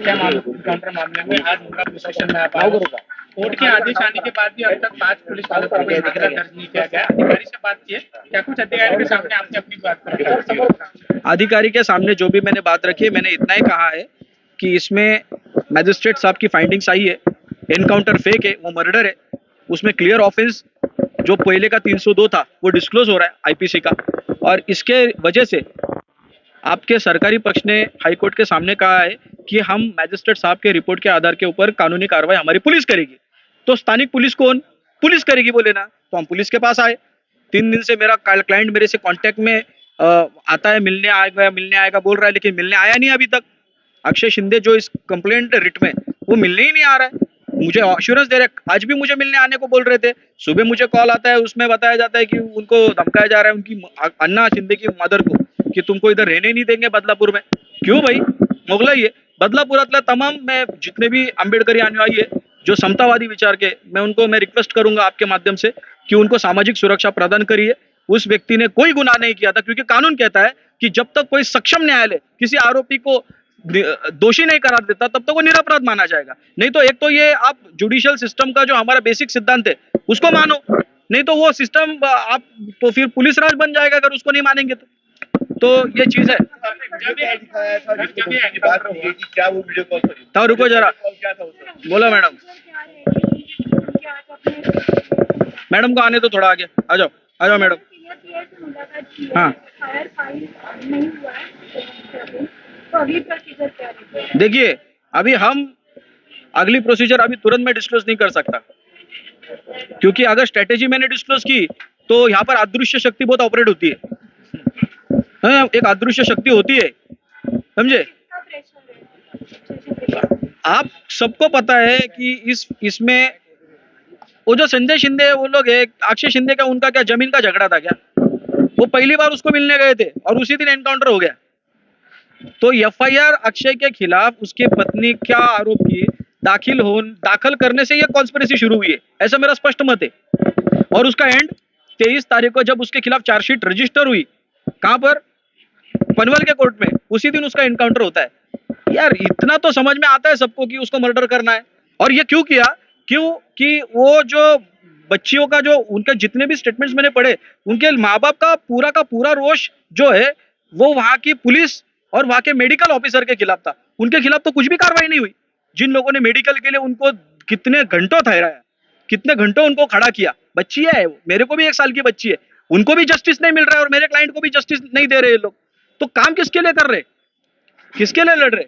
क्या मामले काउंटर मामले में आज उनका पुलिस स्टेशन में आया। कोर्ट के आदेश आने के बाद भी अब तक 5 पुलिस वालों पर कोई मामला दर्ज नहीं किया गया। अधिकारी से बात की है, क्या कुछ अधिकारी के सामने आपने अपनी बात रखी? अधिकारी के सामने जो भी मैंने बात रखी है, मैंने इतना ही कहा है कि इसमें मैजिस्ट्रेट साहब की फाइंडिंग्स आई है, एनकाउंटर फेक है, वो मर्डर है, उसमें क्लियर ऑफेंस जो पहले का 302 था वो डिस्क्लोज हो रहा है आईपीसी का, और इसके वजह से आपके सरकारी पक्ष ने हाईकोर्ट के सामने कहा है कि हम मैजिस्ट्रेट साहब के रिपोर्ट के आधार के ऊपर कानूनी कार्रवाई हमारी पुलिस करेगी। तो स्थानिक पुलिस कौन पुलिस करेगी बोले ना, तो हम पुलिस के पास आए। 3 दिन से मेरा क्लाइंट मेरे से कांटेक्ट में आता है, मिलने आएगा बोल रहा है, लेकिन मिलने आया नहीं अभी तक। अक्षय शिंदे जो इस कंप्लेंट रिट में वो मिलने ही नहीं आ रहा है, मुझे अश्योरेंस दे रहे। आज भी मुझे मिलने आने को बोल रहे थे, सुबह मुझे कॉल आता है, उसमें बताया जाता है कि उनको धमकाया जा रहा है उनकी अन्ना शिंदे की मदर को कि तुमको इधर रहने नहीं देंगे बदलापुर में। क्यों भाई, मोगलाई है बदलापुरातल्या तमाम मैं जितने भी आंबेडकरी अनुयायी है जो समतावादी विचार के, मैं रिक्वेस्ट करूंगा आपके माध्यम से कि उनको सामाजिक सुरक्षा प्रदान करिए। उस व्यक्ति ने कोई गुनाह नहीं किया था, क्योंकि कानून कहता है कि जब तक कोई सक्षम न्यायालय किसी आरोपी को दोषी नहीं करार देता तब तक वो निरपराध माना जाएगा। नहीं तो एक तो ये आप जुडिशियल सिस्टम का जो हमारा बेसिक सिद्धांत है उसको मानो, नहीं तो वो सिस्टम आप तो फिर पुलिस राज बन जाएगा अगर उसको नहीं मानेंगे तो ये चीज है। था रुको जरा, बोलो मैडम। मैडम को आने तो थोड़ा आगे आ जाओ मैडम। हाँ देखिए, अभी हम अगली प्रोसीजर अभी तुरंत मैं डिस्क्लोज नहीं कर सकता, क्योंकि अगर स्ट्रेटेजी मैंने डिस्क्लोज की तो यहाँ पर अदृश्य शक्ति बहुत ऑपरेट होती है। एक अदृश्य शक्ति होती है, समझे आप। सबको पता है कि इसमें वो जो संजय शिंदे वो लोग है, अक्षय शिंदे का उनका क्या जमीन का झगड़ा था क्या? वो पहली बार उसको मिलने गए थे और उसी दिन एनकाउंटर हो गया। तो एफआईआर अक्षय के खिलाफ उसके पत्नी क्या आरोप किए दाखिल करने से यह कॉन्स्पिरेसी शुरू हुई है, ऐसा मेरा स्पष्ट मत है। और उसका एंड 23 तारीख को जब उसके खिलाफ चार्जशीट रजिस्टर हुई, कहां पर? पनवेल के कोर्ट में, उसी दिन उसका एनकाउंटर होता है। यार इतना तो समझ में आता है सबको कि उसको मर्डर करना है। और ये क्यों किया? क्यों कि वो जो बच्चियों का जो उनके जितने भी स्टेटमेंट्स मैंने पढ़े, उनके माँ बाप का पूरा रोष जो है वो वहां की पुलिस और वहां के मेडिकल ऑफिसर के खिलाफ था। उनके खिलाफ तो कुछ भी कार्रवाई नहीं हुई। जिन लोगों ने मेडिकल के लिए उनको कितने घंटों ठहराया, कितने घंटों उनको खड़ा किया, बच्ची है, मेरे को भी 1 साल की बच्ची है, उनको भी जस्टिस नहीं मिल रहा है और मेरे क्लाइंट को भी जस्टिस नहीं दे रहे ये लोग। तो काम किसके लिए कर रहे, किसके लिए लड़ रहे?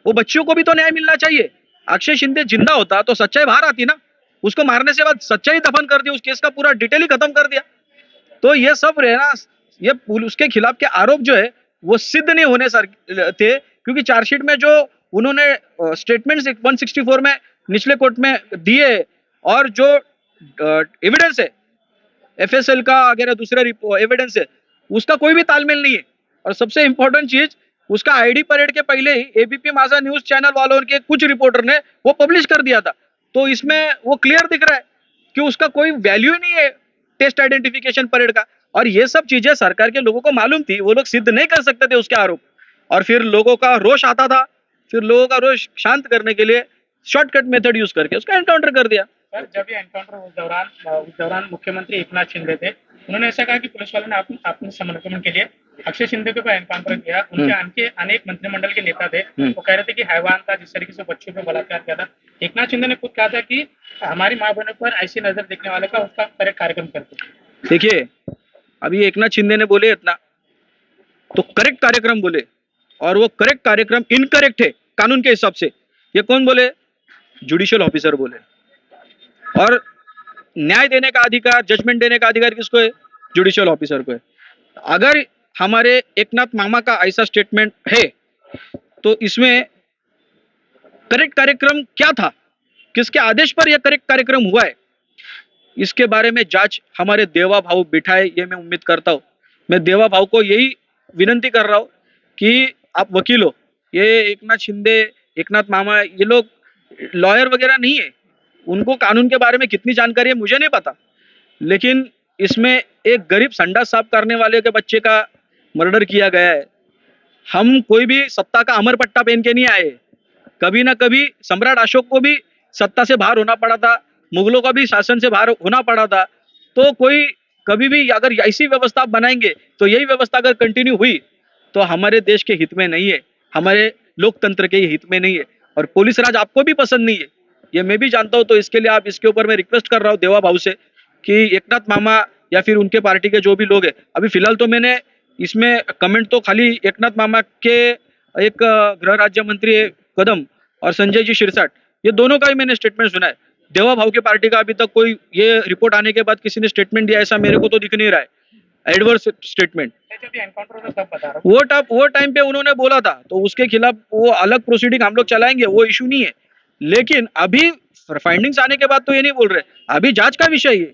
वो बच्चियों को भी तो न्याय मिलना चाहिए। अक्षय शिंदे जिंदा होता तो सच्चाई बाहर आती ना, उसको मारने से बाद सच्चाई दफन कर दी, उस केस का पूरा डिटेल ही खत्म कर दिया। तो ये सब रहे ना, ये उसके खिलाफ के आरोप जो है वो सिद्ध नहीं होने सर थे, क्योंकि चार्जशीट में जो उन्होंने स्टेटमेंट्स 164 में निचले कोर्ट में दिए और जो एविडेंस है एफएसएल का वगैरह दूसरा एविडेंस है, उसका कोई भी तालमेल नहीं है। और सबसे इंपॉर्टेंट चीज, उसका आईडी परेड के पहले ही एबीपी माझा न्यूज चैनल वालों के कुछ रिपोर्टर ने वो पब्लिश कर दिया था। तो इसमें वो क्लियर दिख रहा है कि उसका कोई वैल्यू ही नहीं है टेस्ट आइडेंटिफिकेशन परेड का। और ये सब चीजें सरकार के लोगों को मालूम थी, वो लोग सिद्ध नहीं कर सकते थे उसके आरोप, और फिर लोगों का रोष आता था, फिर लोगों का रोष शांत करने के लिए शॉर्टकट मेथड यूज करके उसका एनकाउंटर कर दिया। सर, जब ये एनकाउंटर उस दौरान मुख्यमंत्री एकनाथ शिंदे थे, उन्होंने ऐसा कहा कि पुलिस वालों ने अपने समर्थन के लिए अक्षय शिंदे के ऊपर एनकाउंटर किया। उनके अनेक मंत्रिमंडल के नेता थे, वो कह रहे थे कि हैवान था, जिस तरीके से बच्चों पर बलात्कार किया था। एकनाथ शिंदे ने खुद कहा था कि हमारी माँ बहनों पर ऐसी नजर देखने वाले का उसका करेक्ट कार्यक्रम करते। देखिए, अभी एकनाथ शिंदे ने बोले इतना तो करेक्ट कार्यक्रम बोले, और वो करेक्ट कार्यक्रम इनकरेक्ट है कानून के हिसाब से। ये कौन बोले? जुडिशियल ऑफिसर बोले। और न्याय देने का अधिकार, जजमेंट देने का अधिकार किसको है? जुडिशियल ऑफिसर को है। अगर हमारे एकनाथ मामा का ऐसा स्टेटमेंट है तो इसमें करेक्ट कार्यक्रम क्या था, किसके आदेश पर यह करेक्ट कार्यक्रम हुआ है, इसके बारे में जांच हमारे देवा भाव बिठाए, ये मैं उम्मीद करता हूं। मैं देवा भाव को यही विनंती कर रहा हूं कि आप वकील हो, ये एकनाथ शिंदे, एकनाथ मामा, ये लोग लॉयर वगैरह नहीं है, उनको कानून के बारे में कितनी जानकारी है मुझे नहीं पता, लेकिन इसमें एक गरीब संडास साफ करने वाले के बच्चे का मर्डर किया गया है। हम कोई भी सत्ता का अमर पट्टा पहन के नहीं आए, कभी ना कभी सम्राट अशोक को भी सत्ता से बाहर होना पड़ा था, मुगलों का भी शासन से बाहर होना पड़ा था। तो कोई कभी भी अगर ऐसी व्यवस्था आप बनाएंगे तो यही व्यवस्था अगर कंटिन्यू हुई तो हमारे देश के हित में नहीं है, हमारे लोकतंत्र के हित में नहीं है, और पुलिस राज आपको भी पसंद नहीं है, ये मैं भी जानता हूँ। तो इसके लिए आप इसके ऊपर मैं रिक्वेस्ट कर रहा हूँ देवा भाव से कि एकनाथ मामा या फिर उनके पार्टी के जो भी लोग हैं, अभी फिलहाल तो मैंने इसमें कमेंट तो खाली एकनाथ मामा के एक गृह राज्य मंत्री कदम और संजय जी शिरसाट, ये दोनों का ही मैंने स्टेटमेंट सुना है। देवा भाव की पार्टी का अभी तक कोई ये रिपोर्ट आने के बाद किसी ने स्टेटमेंट दिया ऐसा मेरे को तो दिख नहीं रहा है, एडवर्स स्टेटमेंट। जब ये एनकाउंटर होता तब बता रहा हूँ। वो टाइम पे उन्होंने बोला था तो उसके खिलाफ वो अलग प्रोसीडिंग हम लोग चलाएंगे, वो इशू नहीं है। लेकिन अभी फाइंडिंग्स आने के बाद तो ये नहीं बोल रहे, अभी जांच का विषय है।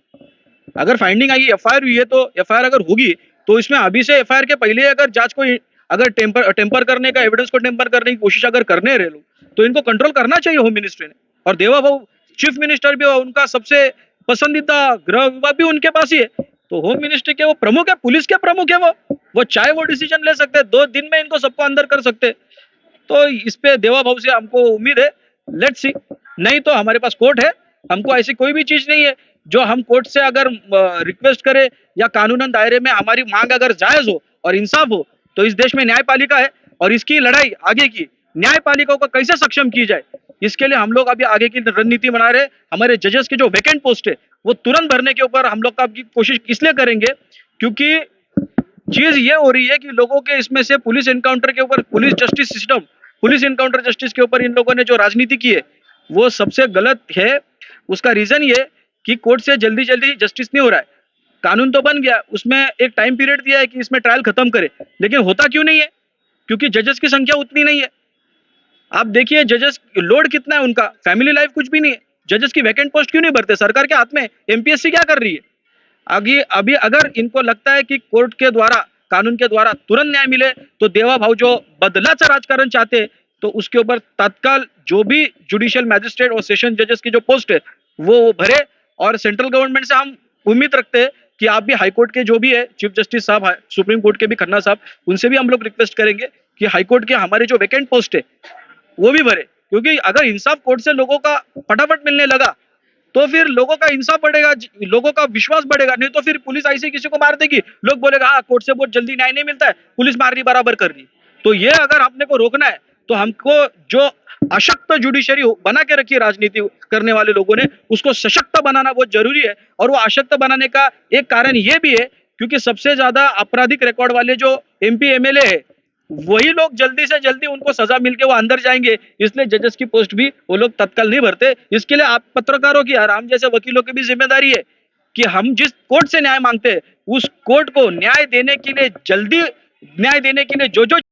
अगर फाइंडिंग आई, एफआईआर हुई है, तो एफआईआर अगर होगी तो इसमें अभी से एफआईआर के पहले अगर जांच को अगर टेम्पर करने का, एविडेंस को टेम्पर करने की कोशिश अगर करने रहे लोग, तो इनको कंट्रोल करना चाहिए होम मिनिस्ट्री ने। और देवा भाऊ चीफ मिनिस्टर भी, उनका सबसे पसंदीदा गृह विभाग भी उनके पास ही है, तो होम मिनिस्ट्री के वो प्रमुख है, पुलिस के प्रमुख है वो चाहे वो डिसीजन ले सकते हैं, 2 दिन में इनको सबको अंदर कर सकते हैं। तो इस पे देवा भाव से हमको उम्मीद है, लेट्स सी। नहीं तो हमारे पास कोर्ट है, हमको ऐसी कोई भी चीज नहीं है जो हम कोर्ट से अगर रिक्वेस्ट करें या कानूनन दायरे में हमारी मांग अगर जायज हो और इंसाफ हो, तो इस देश में न्यायपालिका है और इसकी लड़ाई आगे की न्यायपालिका को कैसे सक्षम की जाए, इसके लिए हम लोग अभी आगे की रणनीति बना रहे हैं। हमारे जजेस की जो वैकेंट पोस्ट है वो तुरंत भरने के ऊपर हम लोग का कोशिश इसलिए करेंगे क्योंकि चीज ये हो रही है कि लोगों के इसमें से पुलिस एनकाउंटर के ऊपर, police justice system, police encounter justice के ऊपर इन लोगों ने जो राजनीति की है वो सबसे गलत है। उसका रीजन ये कि कोर्ट से जल्दी जल्दी जस्टिस नहीं हो रहा है। कानून तो बन गया, उसमें एक टाइम पीरियड दिया है कि इसमें ट्रायल खत्म करे, लेकिन होता क्यों नहीं है? क्योंकि जजेस की संख्या उतनी नहीं है। आप देखिए जजेस लोड कितना है उनका, फैमिली लाइफ कुछ भी नहीं है। जजेस की वैकेंट पोस्ट क्यों नहीं भरते? सरकार के हाथ में, एमपीएससी क्या कर रही है? आगे अभी अगर इनको लगता है कि कोर्ट के द्वारा, कानून के द्वारा तुरंत न्याय मिले, तो देवा भाव जो बदलाचा राजकारण चाहते हैं, तो उसके ऊपर तत्काल जो भी जुडिशियल मैजिस्ट्रेट और सेशन जजेस की जो पोस्ट है वो भरे। और सेंट्रल गवर्नमेंट से हम उम्मीद रखते हैं कि आप भी हाईकोर्ट के जो भी है चीफ जस्टिस साहब, सुप्रीम कोर्ट के भी खन्ना साहब, उनसे भी हम लोग रिक्वेस्ट करेंगे कि हाईकोर्ट के हमारे जो वैकेंट पोस्ट है वो भी भरे। क्योंकि अगर इंसाफ कोर्ट से लोगों का फटाफट मिलने लगा तो फिर लोगों का इंसाफ बढ़ेगा, लोगों का विश्वास बढ़ेगा। नहीं तो फिर पुलिस ऐसे किसी को मार देगी, लोग बोलेगा हाँ कोर्ट से बहुत जल्दी न्याय नहीं मिलता है, पुलिस मार रही बराबर कर रही। तो ये अगर आपने को रोकना है तो हमको जो अशक्त जुडिशरी बना के रखी राजनीति करने वाले लोगों ने, उसको सशक्त बनाना बहुत जरूरी है। और वो अशक्त बनाने का एक कारण ये भी है क्योंकि सबसे ज्यादा आपराधिक रिकॉर्ड वाले जो एमपी एमएलए है वही लोग जल्दी से जल्दी उनको सजा मिलके वो अंदर जाएंगे, इसलिए जजेस की पोस्ट भी वो लोग तत्काल नहीं भरते। इसके लिए आप पत्रकारों की, आराम जैसे वकीलों की भी जिम्मेदारी है कि हम जिस कोर्ट से न्याय मांगते हैं उस कोर्ट को न्याय देने के लिए, जल्दी न्याय देने के लिए जो जो